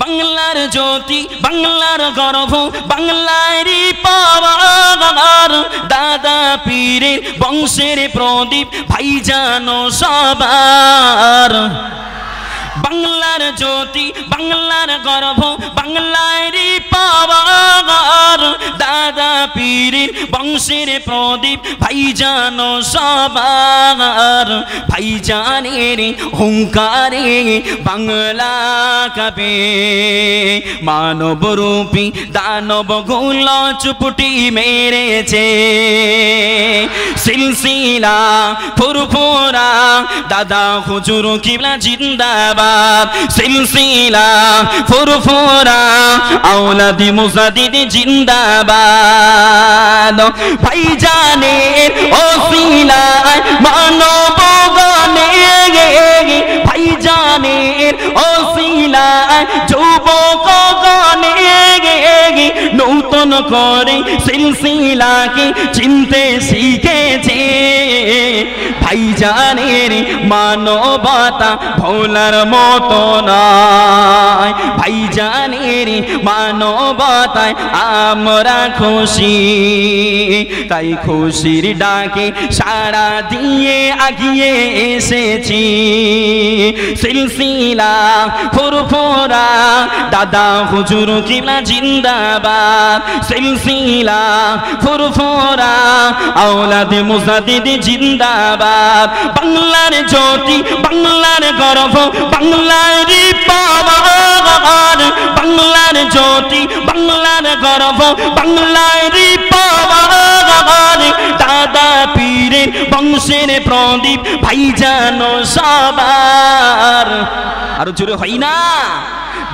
বাংলার জ্যোতি বাংলার গর্ব বাংলারই পাওয়ার দাদা পীরের বংশের প্রদীপ ভাইজান সবার বাংলার জ্যোতি বাংলার গর্ব বাংলারই পাওয়ার দাদা পীরের বংশের প্রদীপ ভাইজান সবার ভাইজানের হুঙ্কারে বাংলা কাঁপে মানব রূপী দানব গুলো চুপটি মেরেছে সিলসিলা ফুরফুরা দাদা হুজুর কিবলা জিন্দাবাদ সিলসিলা ফুরফুরা আওলাদি মুজাদ্দিদ জিন্দাবাদ ভাইজানের ওসিলায় মানব গণে ভাইজানের ওসিলায় যুবক গণে নূতন করে সিলসিলাকে চিনতে শিখেছে ভাইজানের মানবতা ভোলার মতো নয় ভাইজানের মানবতায় আমরা খুশি তাই খুশির ডাকে সাড়া দিয়ে আগিয়ে এসেছি সিলসিলা ফুরফুরা দাদা হুজুর কিবলা জিন্দাবাদ সিলসিলা ফুরফুরা আওলাদে মুজাদ্দিদ জিন্দাবাদ বাংলার জ্যোতি বাংলার গর্ব বাংলারই পাওয়ার বাংলার জ্যোতি বাংলার গর্ব বাংলারই পাওয়ার দাদা পীরের বংশের প্রদীপ ভাইজান সবার আরো জোরে হয় না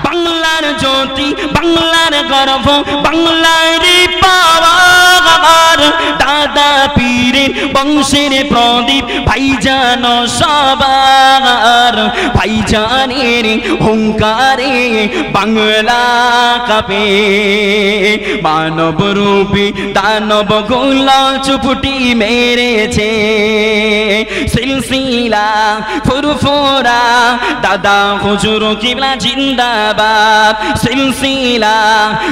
বাংলার জ্যোতি বাংলার গর্ব বাংলারই পাওয়ার দাদা পীরের বংশের প্রদীপ ভাইজান সবার ভাইজানের হুঙ্কারে বাংলা কাঁপে মানব রূপী দানব গুলো চুপটি মেরেছে সিলসিলা ফুরফুরা দাদা হুজুর কিবলা জিন্দাবাদ সিলসিলা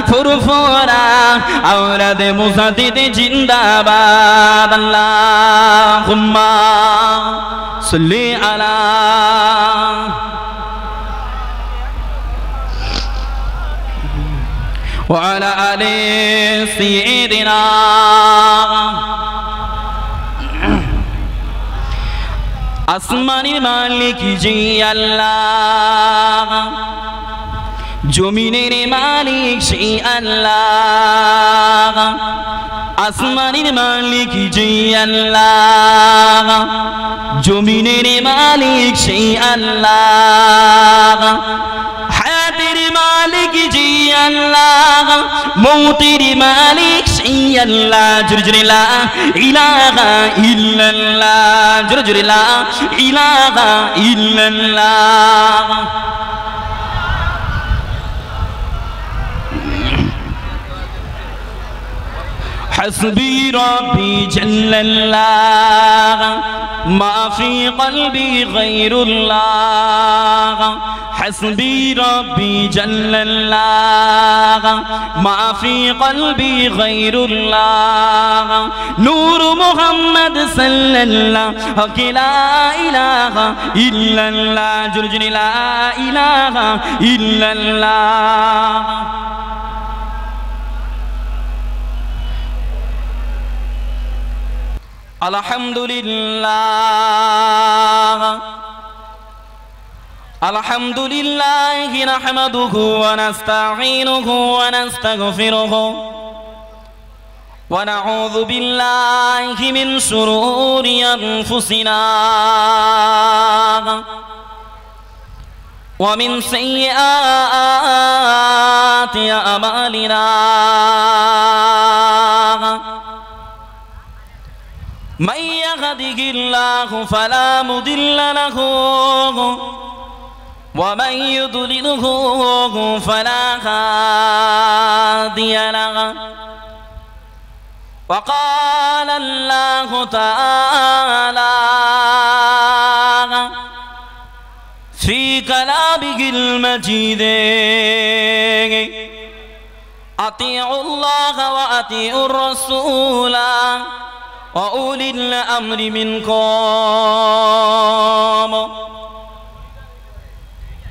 ফুরফুরা আওলাদে মুজাদ্দিদ জিন্দাবাদ আল্লাহুম্মা সাল্লি আলা ওয়া আলা আলি সাইয়্যিদিনা আসমানের মালিক জি আল্লাহ জমিনের মালিক সেই আল্লাহ আসমানের মালিক জি আল্লাহ জমিনের মালিক সেই আল্লাহ হায়াতের মালিক জি আল্লাহ মৌতের মালিক সেই আল্লাহ জোরে জোরে লা ইলাহা ইল্লাল্লাহ জোরে জোরে লা ইলাহা ইল্লাল্লাহ حسبي ربي جل الله ما في قلبي غير الله حسبي ربي جل الله ما في قلبي غير الله نور محمد صلى الله لا إله إلا الله جل لا إله إلا الله আলহামদুলিল্লাহ আলহামদুলিল্লাহ নাহমাদুহু ওয়া নাস্তাঈনুহু ওয়া নাস্তাগফিরুহু ওয়া নাউযু বিল্লাহি মিন শুরুরি আনফুসিনা ওয়া মিন সাইয়্যাতি আমালিনা من يهده الله فلا مضل له ومن يضلله فلا هادي له وقال الله تعالى في كلامه المجيد أطيعوا الله وأطيعوا الرسول وأولي الأمر منكم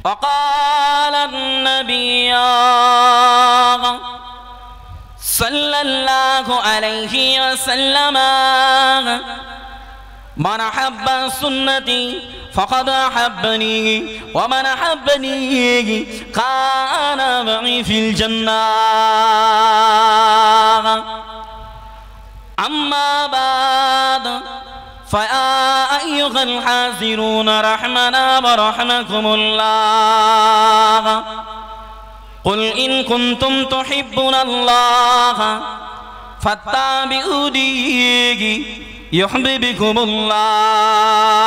وقال النبي صلى الله عليه وسلم من أحب سنتي فقد أحبني ومن أحبني كان معي في الجنة أما بعد فيا أيها الحاضرون رحمنا ورحمكم الله قل إن كنتم تحبون الله فاتبعوني يحببكم الله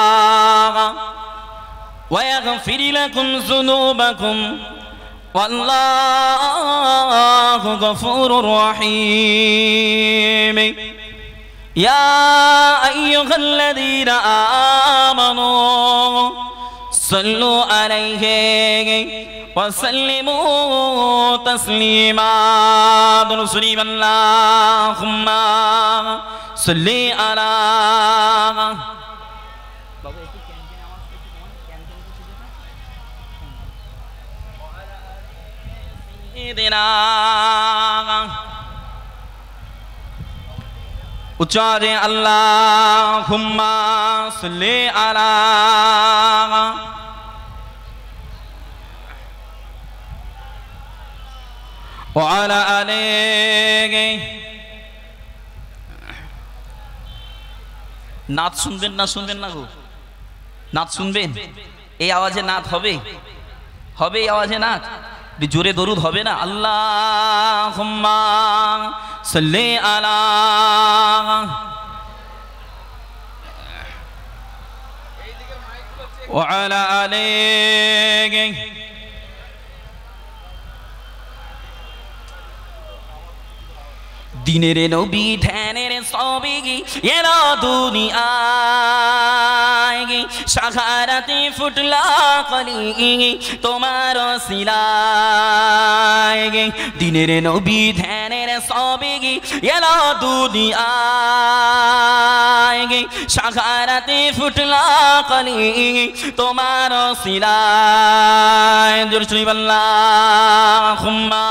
ويغفر لكم ذنوبكم والله غفور رحيم يا أيها الذين آمنوا صلوا عليه وسلموا تسليما اللهم صل على سيدنا উচ্চারে আল্লাহুম্মা সাল্লি আলা ওয়া আলা আলিহি নাত শুনবেন না গো নাত শুনবেন এই আওয়াজে নাত হবে এই আওয়াজে নাত জোরে দরুদ হবে না আল্লাহুম্মা সাল্লি আলা ওয়া আলা আলিহি দিনের নবী ধ্যানের সবিগি এরা দুনিয়ায় সাহারাতে ফুটলা কলি তোমার সিলায় দিনের নবী ধ্যানের সবিগি এরা দুনিয়ায় সাহারাতে ফুটলা কলি তোমার সিলায় জোরে আল্লাহুম্মা